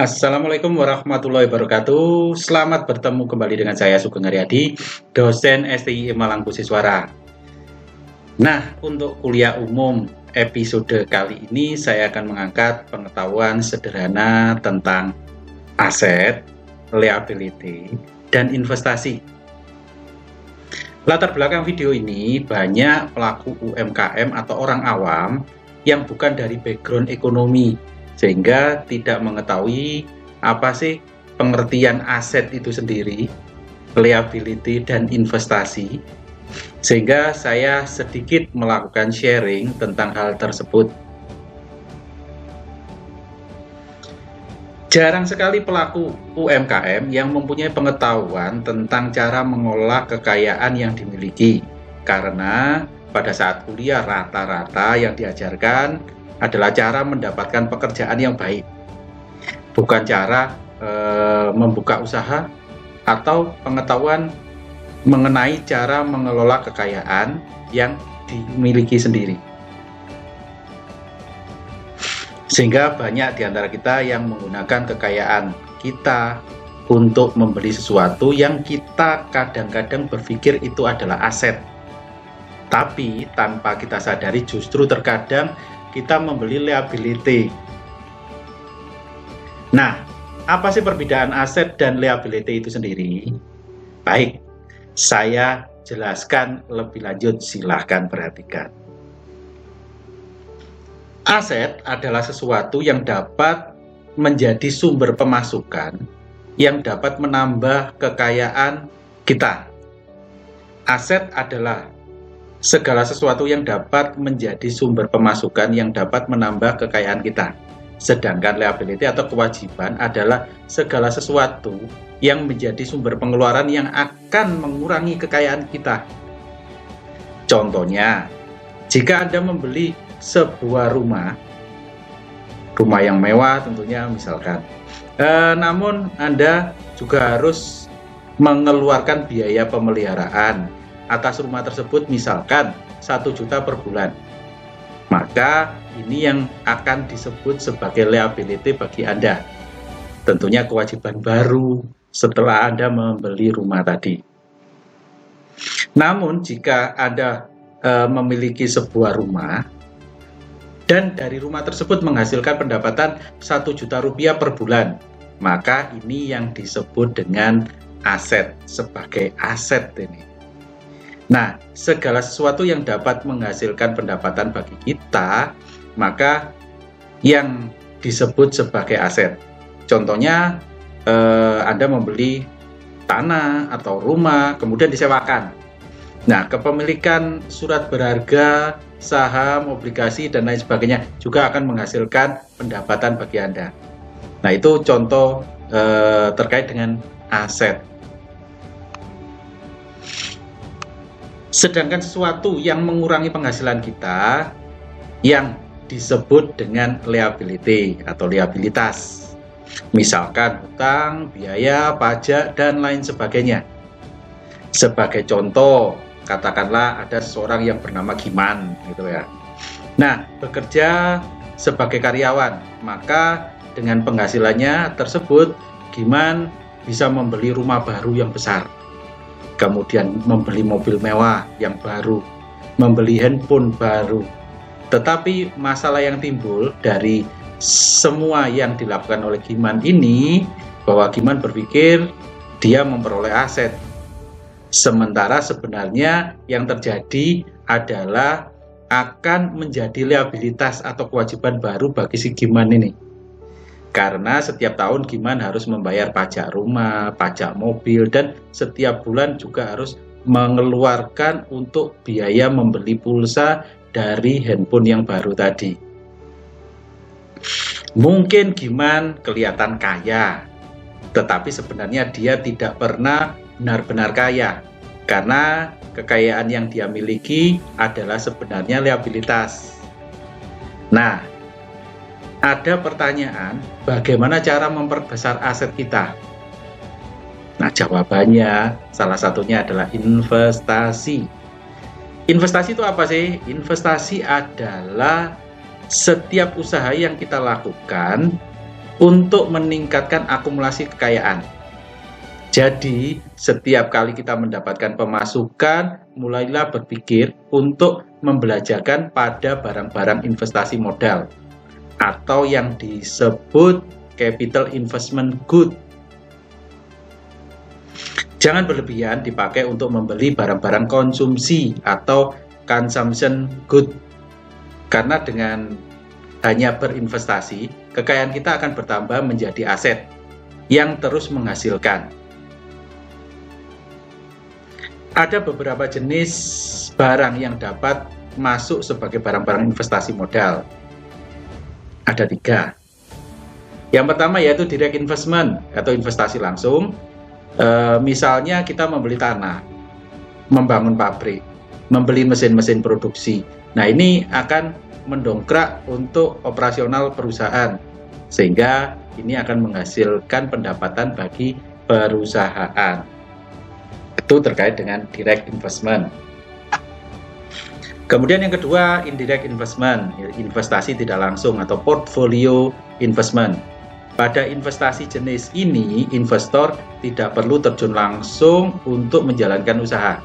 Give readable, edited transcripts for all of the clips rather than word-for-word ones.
Assalamualaikum warahmatullahi wabarakatuh. Selamat bertemu kembali dengan saya Sugeng Haryadi, dosen STI Malang Kusiswara. Nah, untuk kuliah umum episode kali ini saya akan mengangkat pengetahuan sederhana tentang aset, liability, dan investasi. Latar belakang video ini banyak pelaku UMKM atau orang awam yang bukan dari background ekonomi, sehingga tidak mengetahui apa sih pengertian aset itu sendiri, liability, dan investasi, sehingga saya sedikit melakukan sharing tentang hal tersebut. Jarang sekali pelaku UMKM yang mempunyai pengetahuan tentang cara mengolah kekayaan yang dimiliki, karena pada saat kuliah rata-rata yang diajarkan adalah cara mendapatkan pekerjaan yang baik, bukan cara membuka usaha atau pengetahuan mengenai cara mengelola kekayaan yang dimiliki sendiri. Sehingga banyak di antara kita yang menggunakan kekayaan kita untuk membeli sesuatu yang kita kadang-kadang berpikir itu adalah aset. Tapi tanpa kita sadari justru terkadang kita membeli liability. Nah, apa sih perbedaan aset dan liability itu sendiri? Baik, saya jelaskan lebih lanjut, silahkan perhatikan. Aset adalah sesuatu yang dapat menjadi sumber pemasukan yang dapat menambah kekayaan kita. Aset adalah segala sesuatu yang dapat menjadi sumber pemasukan yang dapat menambah kekayaan kita. Sedangkan liability atau kewajiban adalah segala sesuatu yang menjadi sumber pengeluaran yang akan mengurangi kekayaan kita. Contohnya, jika Anda membeli sebuah rumah yang mewah tentunya misalkan, namun Anda juga harus mengeluarkan biaya pemeliharaan atas rumah tersebut, misalkan 1 juta per bulan, maka ini yang akan disebut sebagai liability bagi Anda, tentunya kewajiban baru setelah Anda membeli rumah tadi. Namun jika Anda memiliki sebuah rumah dan dari rumah tersebut menghasilkan pendapatan 1 juta rupiah per bulan, maka ini yang disebut dengan aset, sebagai aset ini. Nah, segala sesuatu yang dapat menghasilkan pendapatan bagi kita, maka yang disebut sebagai aset. Contohnya, Anda membeli tanah atau rumah, kemudian disewakan. Nah, kepemilikan surat berharga, saham, obligasi, dan lain sebagainya juga akan menghasilkan pendapatan bagi Anda. Nah, itu contoh terkait dengan aset. Sedangkan sesuatu yang mengurangi penghasilan kita yang disebut dengan liability atau liabilitas. Misalkan hutang, biaya, pajak, dan lain sebagainya. Sebagai contoh, katakanlah ada seseorang yang bernama Giman gitu ya. Nah, bekerja sebagai karyawan, maka dengan penghasilannya tersebut Giman bisa membeli rumah baru yang besar, kemudian membeli mobil mewah yang baru, membeli handphone baru. Tetapi masalah yang timbul dari semua yang dilakukan oleh Giman ini, bahwa Giman berpikir dia memperoleh aset, sementara sebenarnya yang terjadi adalah akan menjadi liabilitas atau kewajiban baru bagi si Giman ini. Karena setiap tahun Giman harus membayar pajak rumah, pajak mobil, dan setiap bulan juga harus mengeluarkan untuk biaya membeli pulsa dari handphone yang baru tadi. Mungkin Giman kelihatan kaya, tetapi sebenarnya dia tidak pernah benar-benar kaya, karena kekayaan yang dia miliki adalah sebenarnya liabilitas. Nah, ada pertanyaan, bagaimana cara memperbesar aset kita? Nah, jawabannya salah satunya adalah investasi. Investasi itu apa sih? Investasi adalah setiap usaha yang kita lakukan untuk meningkatkan akumulasi kekayaan. Jadi, setiap kali kita mendapatkan pemasukan, mulailah berpikir untuk membelanjakan pada barang-barang investasi modal atau yang disebut capital investment good. Jangan berlebihan dipakai untuk membeli barang-barang konsumsi atau consumption good. Karena dengan hanya berinvestasi, kekayaan kita akan bertambah menjadi aset yang terus menghasilkan. Ada beberapa jenis barang yang dapat masuk sebagai barang-barang investasi modal. Ada 3. Yang pertama yaitu direct investment atau investasi langsung. Misalnya kita membeli tanah, membangun pabrik, membeli mesin-mesin produksi. Nah, ini akan mendongkrak untuk operasional perusahaan, sehingga ini akan menghasilkan pendapatan bagi perusahaan. Itu terkait dengan direct investment. Kemudian yang kedua, indirect investment, investasi tidak langsung atau portfolio investment. Pada investasi jenis ini, investor tidak perlu terjun langsung untuk menjalankan usaha.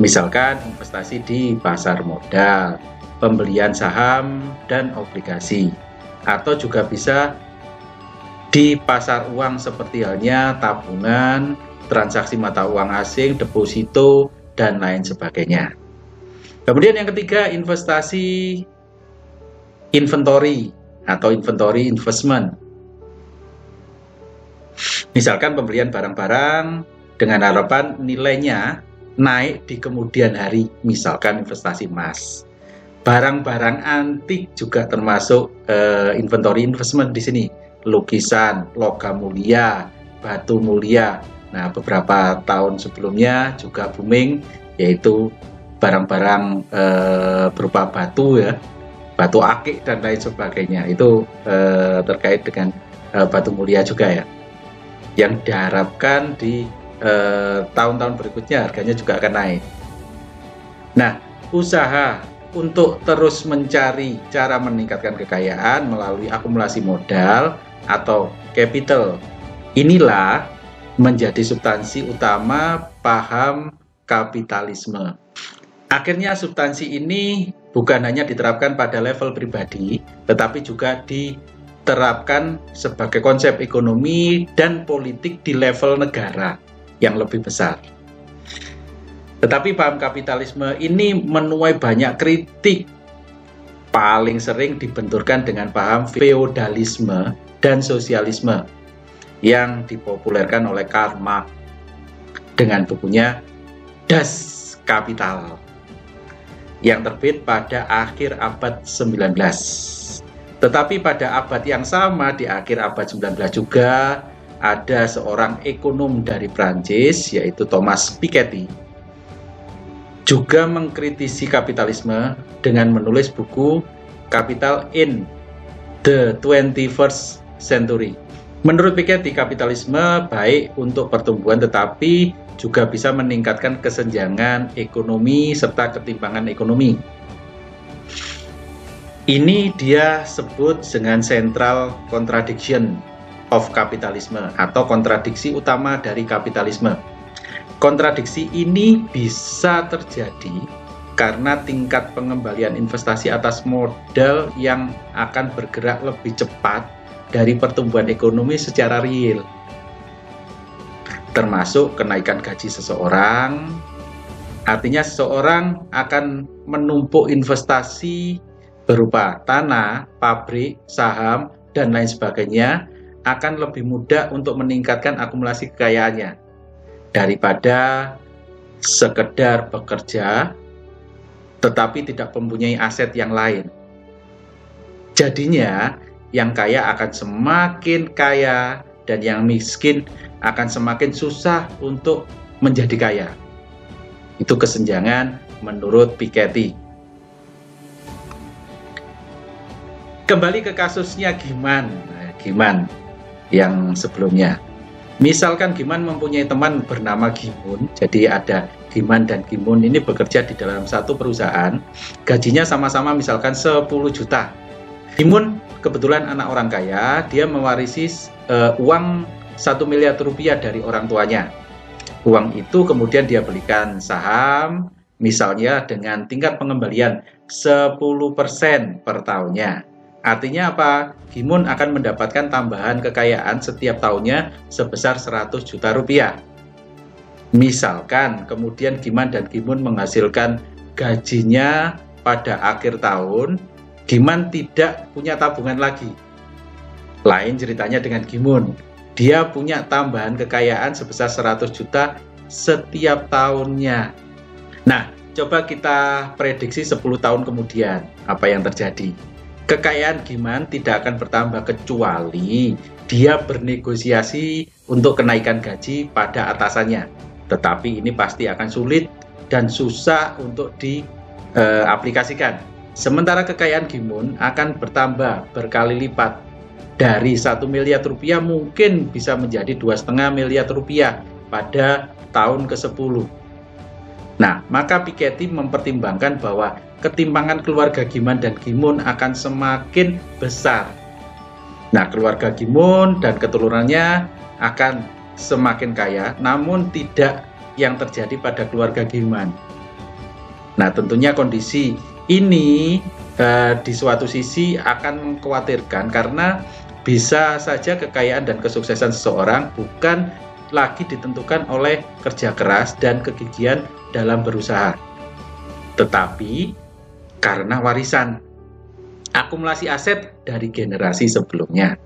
Misalkan investasi di pasar modal, pembelian saham dan obligasi, atau juga bisa di pasar uang seperti halnya tabungan, transaksi mata uang asing, deposito, dan lain sebagainya. Kemudian yang ketiga, investasi inventory atau inventory investment. Misalkan pembelian barang-barang dengan harapan nilainya naik di kemudian hari, misalkan investasi emas. Barang-barang antik juga termasuk inventory investment di sini. Lukisan, logam mulia, batu mulia. Nah, beberapa tahun sebelumnya juga booming, yaitu barang-barang berupa batu ya, batu akik dan lain sebagainya. Itu terkait dengan batu mulia juga ya, yang diharapkan di tahun-tahun berikutnya harganya juga akan naik. Nah, usaha untuk terus mencari cara meningkatkan kekayaan melalui akumulasi modal atau capital, inilah menjadi substansi utama paham kapitalisme. Akhirnya substansi ini bukan hanya diterapkan pada level pribadi, tetapi juga diterapkan sebagai konsep ekonomi dan politik di level negara yang lebih besar. Tetapi paham kapitalisme ini menuai banyak kritik. Paling sering dibenturkan dengan paham feodalisme dan sosialisme yang dipopulerkan oleh Karl Marx dengan bukunya Das Kapital yang terbit pada akhir abad 19. Tetapi pada abad yang sama, di akhir abad 19 juga, ada seorang ekonom dari Prancis yaitu Thomas Piketty juga mengkritisi kapitalisme dengan menulis buku Capital in the 21st Century. Menurut Piketty, kapitalisme baik untuk pertumbuhan tetapi juga bisa meningkatkan kesenjangan ekonomi serta ketimpangan ekonomi. Ini dia sebut dengan central contradiction of capitalism atau kontradiksi utama dari kapitalisme. Kontradiksi ini bisa terjadi karena tingkat pengembalian investasi atas modal yang akan bergerak lebih cepat dari pertumbuhan ekonomi secara real, termasuk kenaikan gaji seseorang. Artinya seseorang akan menumpuk investasi berupa tanah, pabrik, saham, dan lain sebagainya akan lebih mudah untuk meningkatkan akumulasi kekayaannya daripada sekedar bekerja tetapi tidak mempunyai aset yang lain. Jadinya yang kaya akan semakin kaya dan yang miskin akan semakin susah untuk menjadi kaya. Itu kesenjangan menurut Piketty. Kembali ke kasusnya Giman yang sebelumnya. Misalkan Giman mempunyai teman bernama Gimun, jadi ada Giman dan Gimun ini bekerja di dalam satu perusahaan, gajinya sama-sama misalkan 10 juta. Gimun kebetulan anak orang kaya, dia mewarisi uang 1 miliar rupiah dari orang tuanya. Uang itu kemudian dia belikan saham, misalnya dengan tingkat pengembalian 10% per tahunnya. Artinya apa? Gimun akan mendapatkan tambahan kekayaan setiap tahunnya sebesar 100 juta rupiah. Misalkan kemudian Giman dan Gimun menghasilkan gajinya pada akhir tahun, Giman tidak punya tabungan lagi. Lain ceritanya dengan Gimun. Dia punya tambahan kekayaan sebesar 100 juta setiap tahunnya. Nah, coba kita prediksi 10 tahun kemudian apa yang terjadi. Kekayaan Giman tidak akan bertambah kecuali dia bernegosiasi untuk kenaikan gaji pada atasannya. Tetapi ini pasti akan sulit dan susah untuk diaplikasikan. Sementara kekayaan Gimun akan bertambah berkali lipat. Dari 1 miliar rupiah mungkin bisa menjadi 2,5 miliar rupiah pada tahun ke-10. Nah, maka Piketty mempertimbangkan bahwa ketimpangan keluarga Giman dan Gimun akan semakin besar. Nah, keluarga Gimun dan keturunannya akan semakin kaya, namun tidak yang terjadi pada keluarga Giman. Nah, tentunya kondisi ini di suatu sisi akan mengkhawatirkan karena bisa saja kekayaan dan kesuksesan seseorang bukan lagi ditentukan oleh kerja keras dan kegigihan dalam berusaha, tetapi karena warisan, akumulasi aset dari generasi sebelumnya.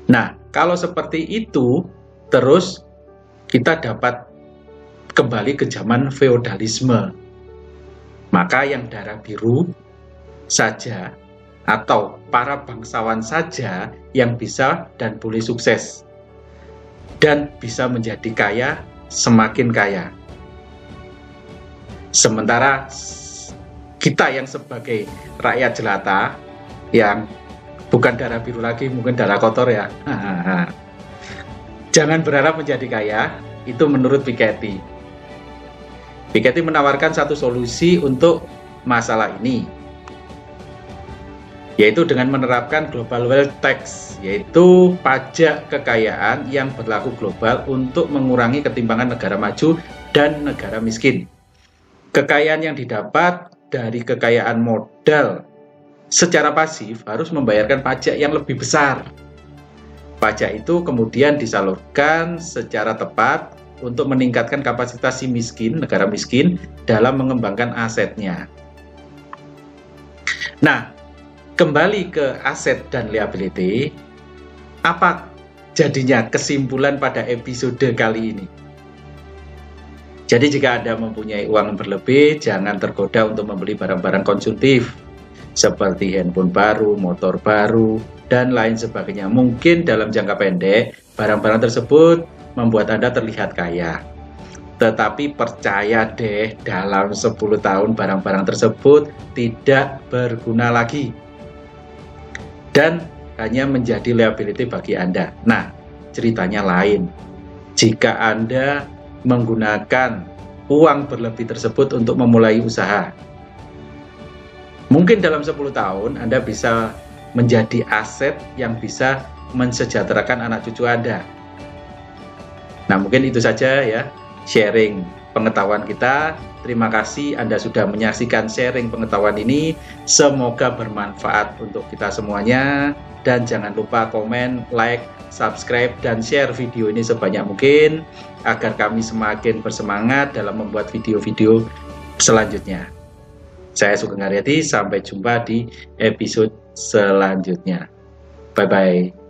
Nah, kalau seperti itu, terus kita dapat kembali ke zaman feodalisme. Maka yang darah biru saja atau para bangsawan saja yang bisa dan boleh sukses dan bisa menjadi kaya, semakin kaya. Sementara kita yang sebagai rakyat jelata yang bukan darah biru lagi, mungkin darah kotor ya, jangan berharap menjadi kaya. Itu menurut Piketty. Piketty menawarkan satu solusi untuk masalah ini, yaitu dengan menerapkan global wealth tax, yaitu pajak kekayaan yang berlaku global untuk mengurangi ketimpangan negara maju dan negara miskin. Kekayaan yang didapat dari kekayaan modal secara pasif harus membayarkan pajak yang lebih besar. Pajak itu kemudian disalurkan secara tepat untuk meningkatkan kapasitas si miskin, negara miskin, dalam mengembangkan asetnya. Nah, kembali ke aset dan liability, apa jadinya kesimpulan pada episode kali ini? Jadi jika Anda mempunyai uang berlebih, jangan tergoda untuk membeli barang-barang konsumtif seperti handphone baru, motor baru, dan lain sebagainya. Mungkin dalam jangka pendek, barang-barang tersebut membuat Anda terlihat kaya. Tetapi percaya deh, dalam 10 tahun barang-barang tersebut tidak berguna lagi dan hanya menjadi liability bagi Anda. Nah, ceritanya lain. Jika Anda menggunakan uang berlebih tersebut untuk memulai usaha, mungkin dalam 10 tahun Anda bisa menjadi aset yang bisa mensejahterakan anak cucu Anda. Nah, mungkin itu saja ya sharing pengetahuan kita. Terima kasih Anda sudah menyaksikan sharing pengetahuan ini. Semoga bermanfaat untuk kita semuanya. Dan jangan lupa komen, like, subscribe, dan share video ini sebanyak mungkin agar kami semakin bersemangat dalam membuat video-video selanjutnya. Saya Sugeng Haryadi, sampai jumpa di episode selanjutnya. Bye-bye.